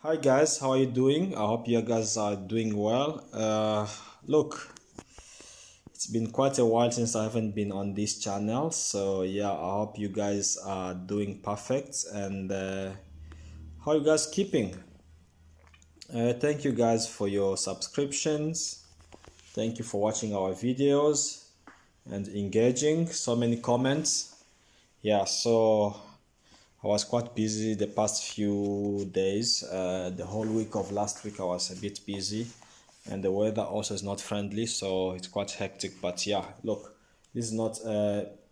Hi guys, how are you doing? I hope you guys are doing well. Look, it's been quite a while since I haven't been on this channel, so yeah, I hope you guys are doing perfect. And how you guys keeping? Thank you guys for your subscriptions. Thank you for watching our videos and engaging. So many comments. Yeah, so I was quite busy the past few days. The whole week of last week I was a bit busy, and the weather also is not friendly, so it's quite hectic. But yeah, look, this is not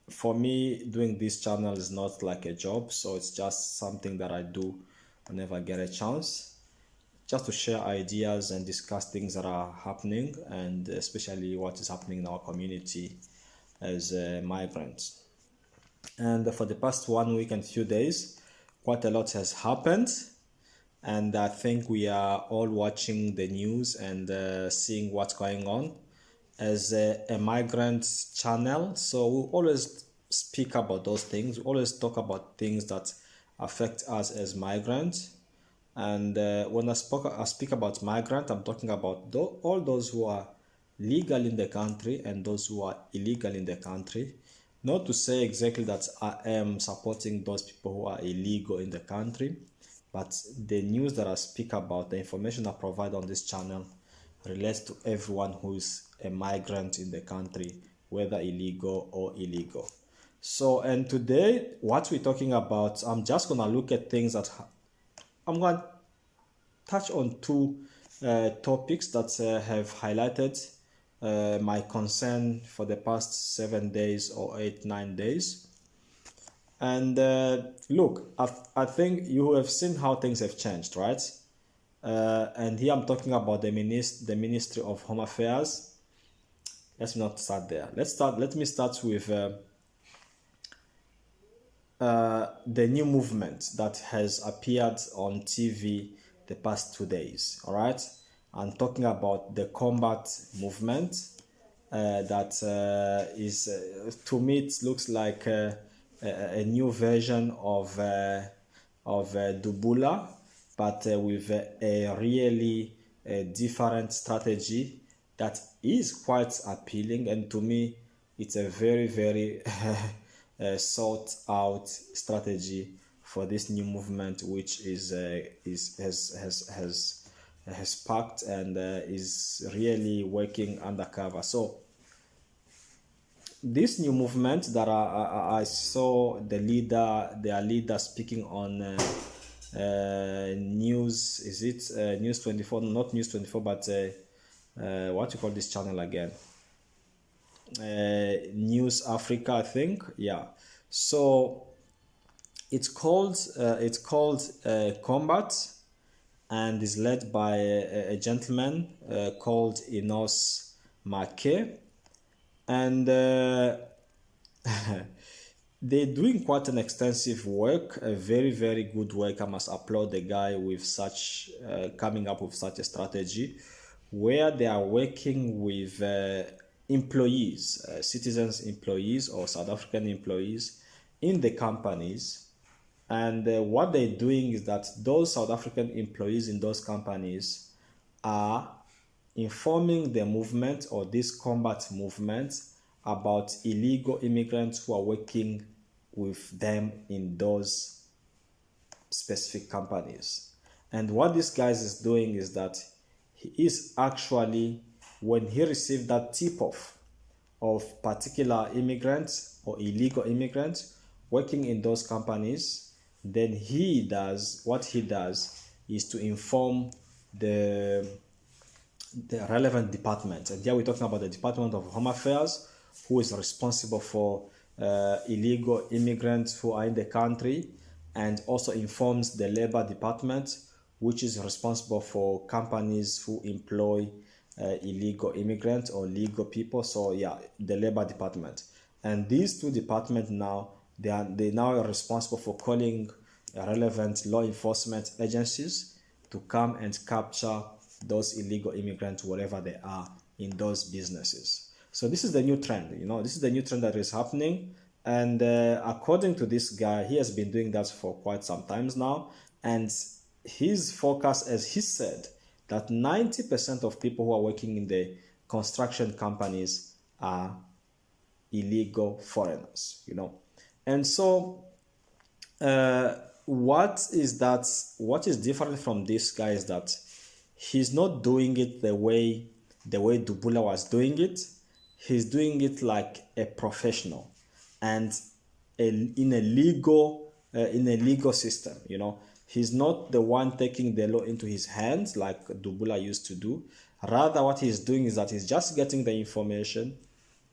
for me. Doing this channel is not like a job, so it's just something that I do whenever I get a chance, just to share ideas and discuss things that are happening, and especially what is happening in our community as migrants. And for the past 1 week and few days, quite a lot has happened, and I think we are all watching the news and seeing what's going on as a migrant channel. So we always speak about those things. We always talk about things that affect us as migrants. And when I speak about migrant, I'm talking about all those who are legal in the country and those who are illegal in the country. Not to say exactly that I am supporting those people who are illegal in the country, but the news that I speak about, the information I provide on this channel relates to everyone who is a migrant in the country, whether illegal or illegal. So, and today, what we're talking about, I'm just gonna look at things that I'm going to touch on two topics that have highlighted my concern for the past 7 days or 8, 9 days. And look, I think you have seen how things have changed, right? And here I'm talking about the Ministry of Home Affairs. Let's not start there. Let me start with the new movement that has appeared on TV the past 2 days. All right, I'm talking about the combat movement that is, to me, it looks like a new version of Dubula, but with a really different strategy that is quite appealing, and to me, it's a very sought out strategy for this new movement, which has sparked and is really working undercover. So this new movement that I saw their leader speaking on news, is it News 24? Not News 24, but what you call this channel again? News Africa, I think. Yeah. So it's called Combat, and is led by a gentleman called Inos Make, and they're doing quite an extensive work, a very good work. I must applaud the guy with such coming up with such a strategy, where they are working with employees, citizens employees or South African employees in the companies. And what they're doing is that those South African employees in those companies are informing the movement, or this combat movement, about illegal immigrants who are working with them in those specific companies. And what this guy is doing is that he is actually, when he received that tip off of particular immigrants or illegal immigrants working in those companies, then what he does is to inform the relevant department. And here we're talking about the Department of Home Affairs, who is responsible for illegal immigrants who are in the country, and also informs the Labor Department, which is responsible for companies who employ illegal immigrants or legal people. So yeah, the Labor Department. And these two departments now, they now are responsible for calling relevant law enforcement agencies to come and capture those illegal immigrants wherever they are in those businesses. So this is the new trend. This is the new trend that is happening. And according to this guy, he has been doing that for quite some times now. And his forecast, as he said, that 90% of people who are working in the construction companies are illegal foreigners, And so what is different from this guy is that he's not doing it the way Dubula was doing it. He's doing it like a professional and in a legal system. He's not the one taking the law into his hands like Dubula used to do. Rather, what he's doing is that he's just getting the information.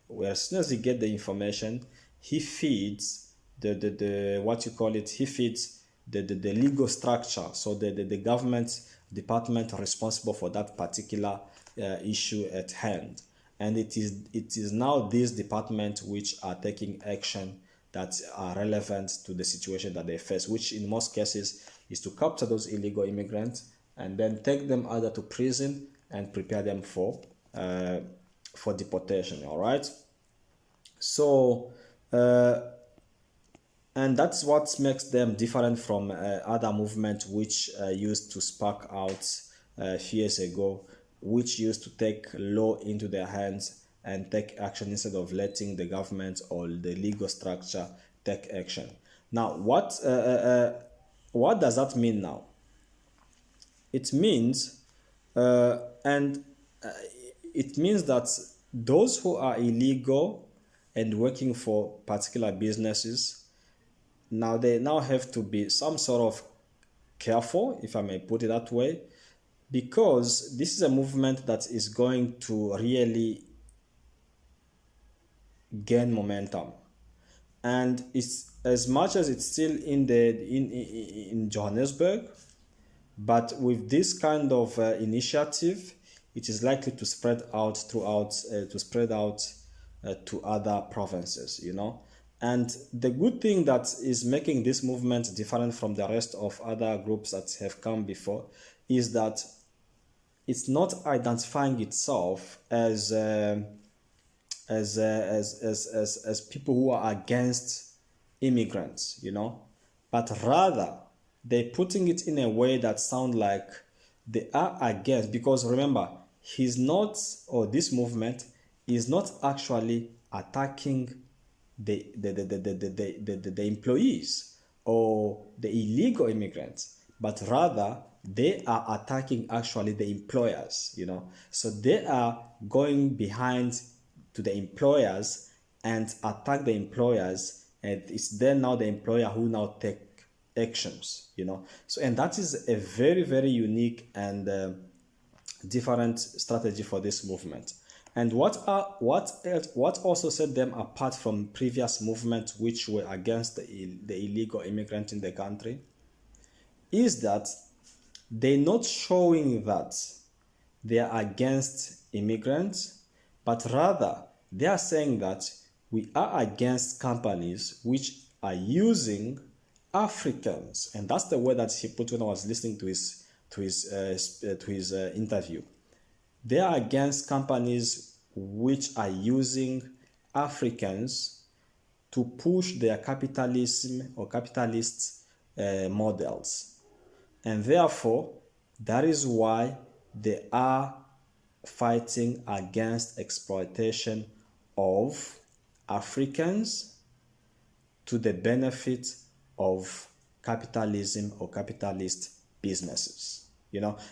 Where as soon as he gets the information, he feeds he feeds the legal structure. So the government department responsible for that particular issue at hand. And it is now this department which are taking action that are relevant to the situation that they face, which in most cases is to capture those illegal immigrants and then take them either to prison and prepare them for deportation. All right. So, and that's what makes them different from other movements which used to spark out a few years ago, which used to take law into their hands and take action instead of letting the government or the legal structure take action. Now, what does that mean now? It means, it means that those who are illegal and working for particular businesses, now they now have to be some sort of careful, if I may put it that way, because this is a movement that is going to really gain momentum. And it's as much as it's still in Johannesburg, but with this kind of initiative, it is likely to spread out to other provinces, And the good thing that is making this movement different from the rest of other groups that have come before is that it's not identifying itself as people who are against immigrants, but rather they're putting it in a way that sounds like they are against, because remember, this movement is not actually attacking the employees or the illegal immigrants, but rather they are attacking actually the employers, So they are going behind to the employers and attack the employers, and it's then now the employer who now take actions, So, and that is a very, very unique and different strategy for this movement. And what also set them apart from previous movements which were against the illegal immigrant in the country is that they're not showing that they are against immigrants, but rather they are saying that we are against companies which are using Africans, and that's the word that he put when I was listening to his interview. They are against companies which are using Africans to push their capitalism or capitalist models, and therefore that is why they are fighting against exploitation of Africans to the benefit of capitalism or capitalist businesses,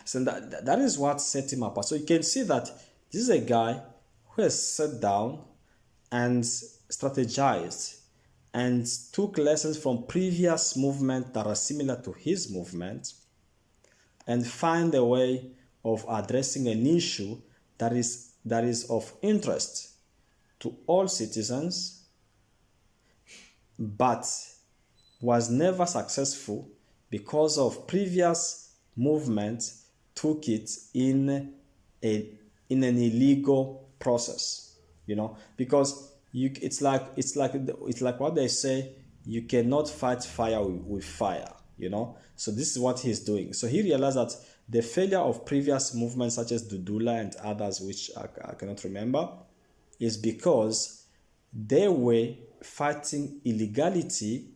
So that is what set him apart. So you can see that this is a guy who has sat down and strategized and took lessons from previous movements that are similar to his movement and find a way of addressing an issue that is of interest to all citizens, but was never successful because of previous movements took it in an illegal process, because it's like what they say, you cannot fight fire with fire, So this is what he's doing. So he realized that the failure of previous movements such as Dudula and others, which I cannot remember, is because they were fighting illegality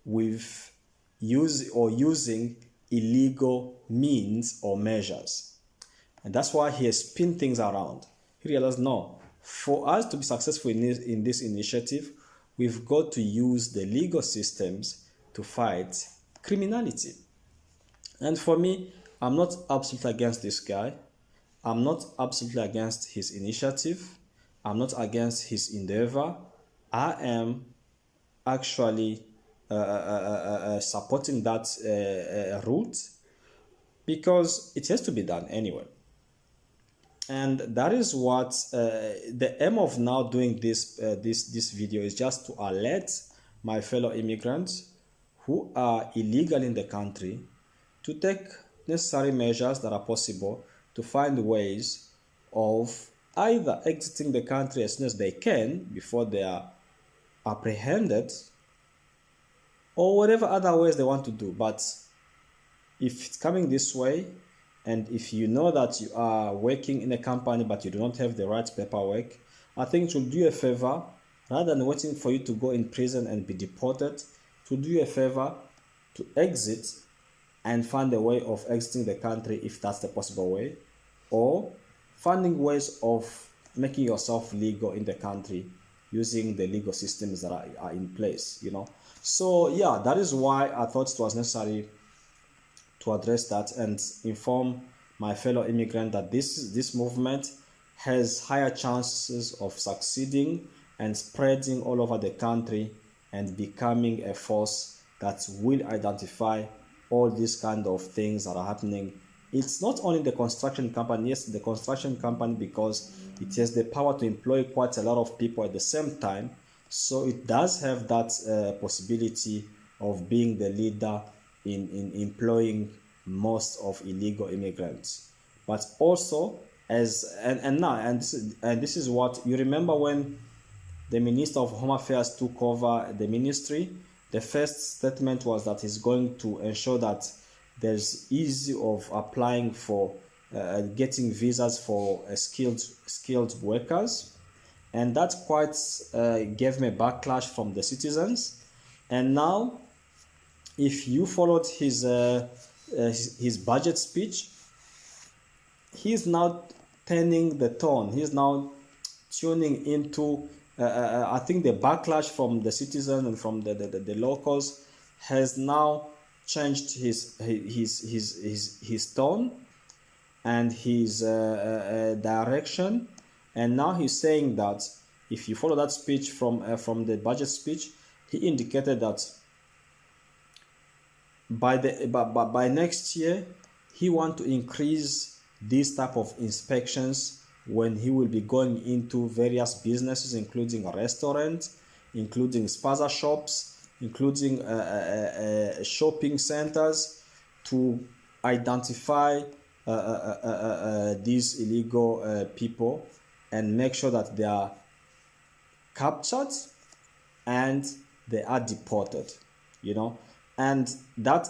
with using illegal means or measures. And that's why he has spun things around. He realized, no, for us to be successful in this initiative, we've got to use the legal systems to fight criminality. And for me, I'm not absolutely against this guy. I'm not absolutely against his initiative. I'm not against his endeavor. I am actually supporting that route because it has to be done anyway. And that is what the aim of now doing this video is, just to alert my fellow immigrants who are illegal in the country to take necessary measures that are possible to find ways of either exiting the country as soon as they can before they are apprehended, or whatever other ways they want to do. But if it's coming this way, and if you know that you are working in a company but you do not have the right paperwork, I think it will do you a favor, rather than waiting for you to go in prison and be deported, it will do you a favor to exit and find a way of exiting the country if that's the possible way, or finding ways of making yourself legal in the country using the legal systems that are in place, So yeah, that is why I thought it was necessary to address that and inform my fellow immigrant that this movement has higher chances of succeeding and spreading all over the country and becoming a force that will identify all these kind of things that are happening. It's not only the construction company, yes, the construction company, because it has the power to employ quite a lot of people at the same time. So it does have that possibility of being the leader in employing most of illegal immigrants. But also, this is what you remember when the Minister of Home Affairs took over the ministry. The first statement was that he's going to ensure that there's ease of applying for getting visas for skilled workers, and that quite gave me a backlash from the citizens. And now, if you followed his budget speech, he's now turning the tone. He's now tuning into I think the backlash from the citizens and from the locals has now changed his tone and his direction, and now he's saying that if you follow that speech from the budget speech, he indicated that by next year he want to increase these type of inspections when he will be going into various businesses, including restaurants, including spaza shops, including shopping centers, to identify these illegal people and make sure that they are captured and they are deported, and that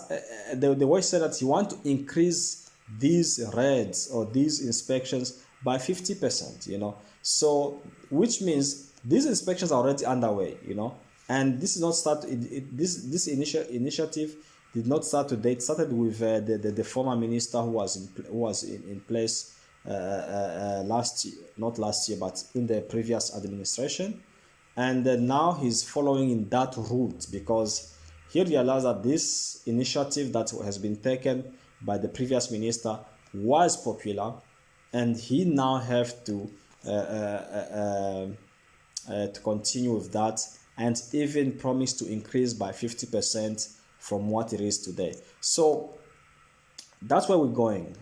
the way said that you want to increase these raids or these inspections by 50%, so which means these inspections are already underway, and this is not this initiative did not start today. It started with the former minister who was in place last year, not last year, but in the previous administration, and now he's following in that route because he realized that this initiative that has been taken by the previous minister was popular, and he now have to continue with that, and even promise to increase by 50% from what it is today. So that's where we're going.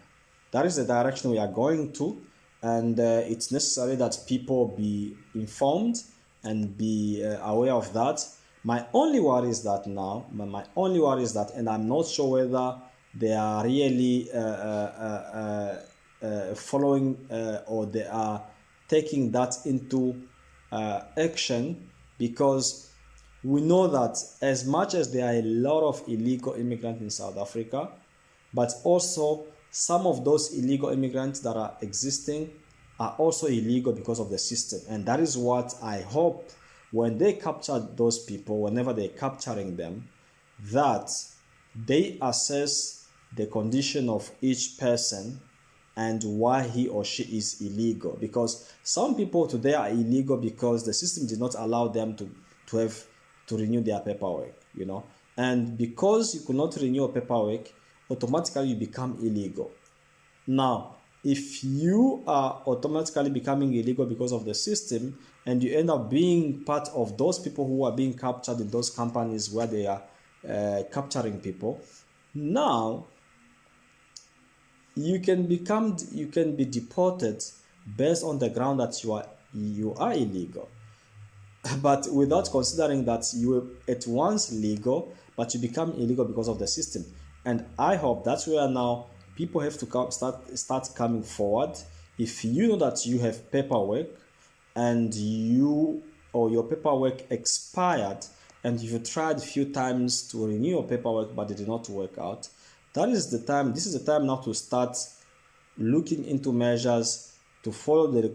That is the direction we are going to, and it's necessary that people be informed and be aware of that. My only worry is that now, and I'm not sure whether they are really following or they are taking that into action, because we know that as much as there are a lot of illegal immigrants in South Africa, but also some of those illegal immigrants that are existing are also illegal because of the system. And that is what I hope when they capture those people, whenever they're capturing them, that they assess the condition of each person and why he or she is illegal. Because some people today are illegal because the system did not allow them to renew their paperwork, and because you could not renew your paperwork, automatically you become illegal. Now, if you are automatically becoming illegal because of the system, and you end up being part of those people who are being captured in those companies where they are capturing people, now you can be deported based on the ground that you are illegal, but without considering that you were at once legal, but you become illegal because of the system. And I hope that's where now people have to start coming forward. If you know that you have paperwork and your paperwork expired, and if you tried a few times to renew your paperwork but it did not work out, this is the time now to start looking into measures to follow the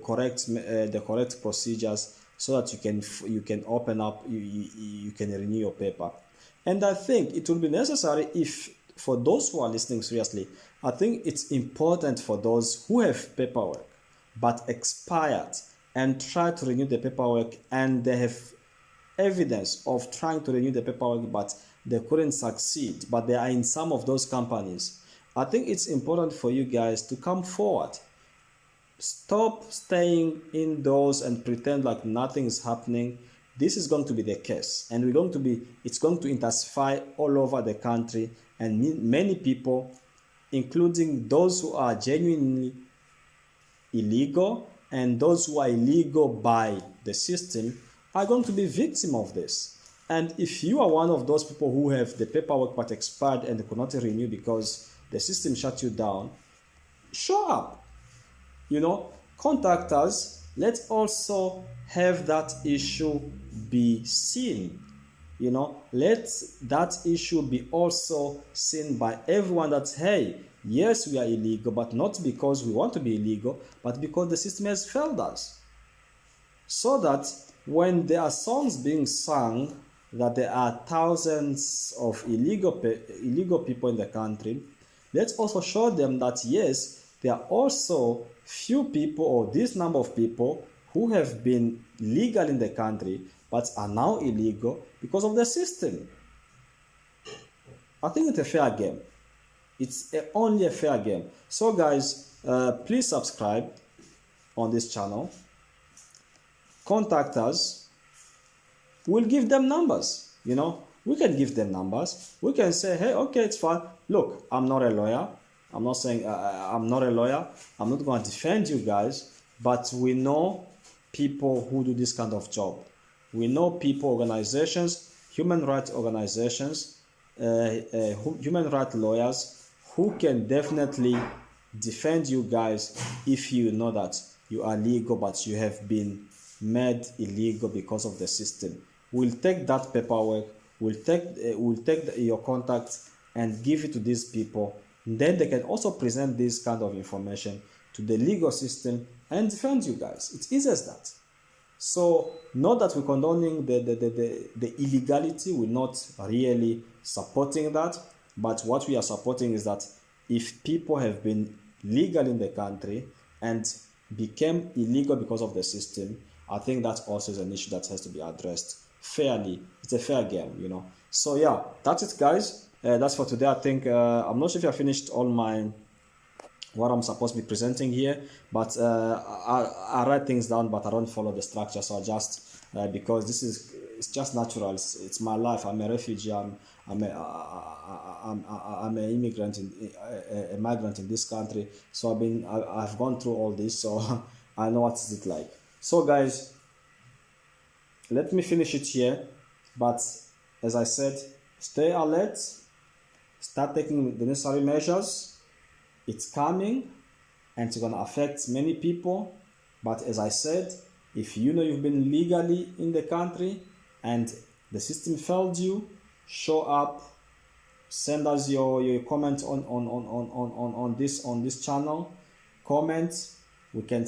correct procedures, so that you can open up, you can renew your paper. And I think it will be necessary, if for those who are listening seriously, I think it's important for those who have paperwork but expired and try to renew the paperwork, and they have evidence of trying to renew the paperwork but they couldn't succeed, but they are in some of those companies. I think it's important for you guys to come forward. Stop staying indoors and pretend like nothing is happening. This is going to be the case, and it's going to intensify all over the country, and many people, including those who are genuinely illegal and those who are illegal by the system, are going to be victims of this. And if you are one of those people who have the paperwork but expired and could not renew because the system shut you down, show up. Contact us. Let's also have that issue be seen. Let that issue be also seen by everyone, that, hey, yes, we are illegal, but not because we want to be illegal, but because the system has failed us. So that when there are songs being sung that there are thousands of illegal people in the country, let's also show them that, yes, there are also few people, or this number of people, who have been legal in the country but are now illegal because of the system. I think it's a fair game. It's only a fair game. So guys, please subscribe on this channel. Contact us. We'll give them numbers. We can give them numbers. We can say, hey, okay, it's fine. Look, I'm not a lawyer. I'm not saying I'm not a lawyer. I'm not going to defend you guys, but we know people who do this kind of job. We know people, organizations, human rights organizations, human rights lawyers, who can definitely defend you guys if you know that you are legal but you have been made illegal because of the system. We'll take that paperwork, we'll take your contacts and give it to these people. Then they can also present this kind of information to the legal system and defend you guys. It's easy as that. So, not that we're condoning the illegality, we're not really supporting that, but what we are supporting is that if people have been legal in the country and became illegal because of the system, I think that also is an issue that has to be addressed fairly. It's a fair game, So yeah, that's it, guys. That's for today. I think I'm not sure if I finished all what I'm supposed to be presenting here, but I write things down, but I don't follow the structure. So I just because it's just natural. It's my life. I'm a refugee. I'm an immigrant, a migrant in this country. So I've gone through all this, so I know what it's like. So guys, let me finish it here. But as I said, stay alert. Start taking the necessary measures. It's coming and it's going to affect many people. But as I said, if you know you've been legally in the country and the system failed you, show up, send us your comments on this channel. Comment. We can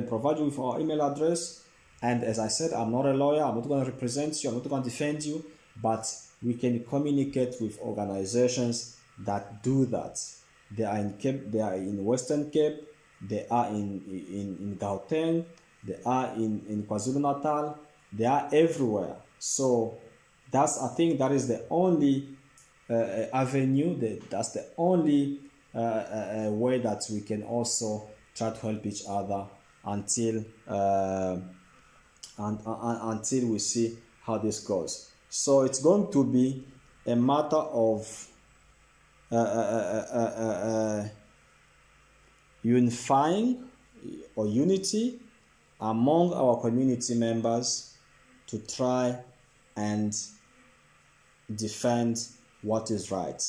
provide you with our email address. And as I said, I'm not a lawyer. I'm not going to represent you. I'm not going to defend you. But we can communicate with organizations that do that. They are in Cape, they are in Western Cape, they are in Gauteng, they are in KwaZulu Natal, they are everywhere. So I think that is the only avenue, that's the only way that we can also try to help each other until until we see how this goes. So it's going to be a matter of unifying or unity among our community members to try and defend what is right,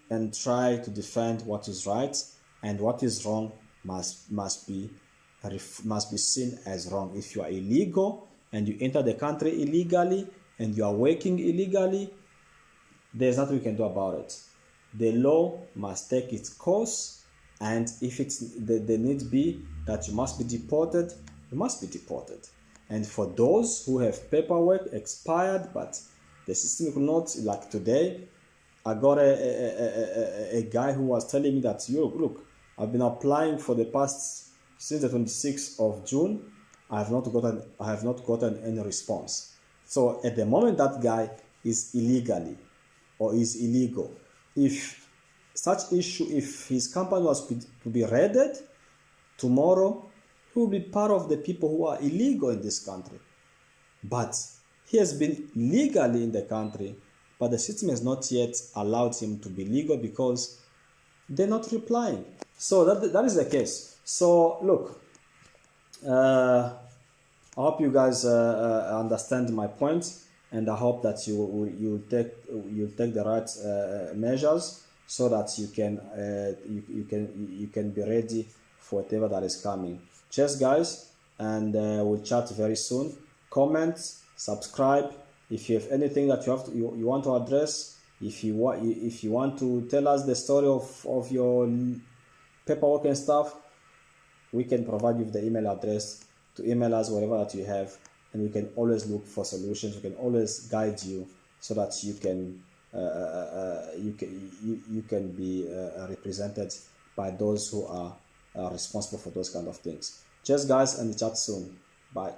and try to defend what is right, and what is wrong must be seen as wrong. If you are illegal and you enter the country illegally and you are working illegally, there's nothing we can do about it. The law must take its course, and if it's the need be that you must be deported, you must be deported. And for those who have paperwork expired but the system will not, like today, I got a guy who was telling me that, look, I've been applying for the past, since the 26th of June, I have not gotten any response. So at the moment that guy is illegally or is illegal, if such issue, if his company was to be raided tomorrow, he will be part of the people who are illegal in this country. But he has been legally in the country, but the system has not yet allowed him to be legal because they're not replying. So that is the case. So look, I hope you guys understand my point, and I hope that you'll take the right measures so that you can be ready for whatever that is coming. Cheers, guys, and we'll chat very soon. Comment, subscribe. If you have anything that you want to address, if you want to tell us the story of your paperwork and stuff, we can provide you with the email address to email us whatever that you have, and we can always look for solutions. We can always guide you so that you can be represented by those who are responsible for those kind of things. Cheers, guys, and chat soon. Bye.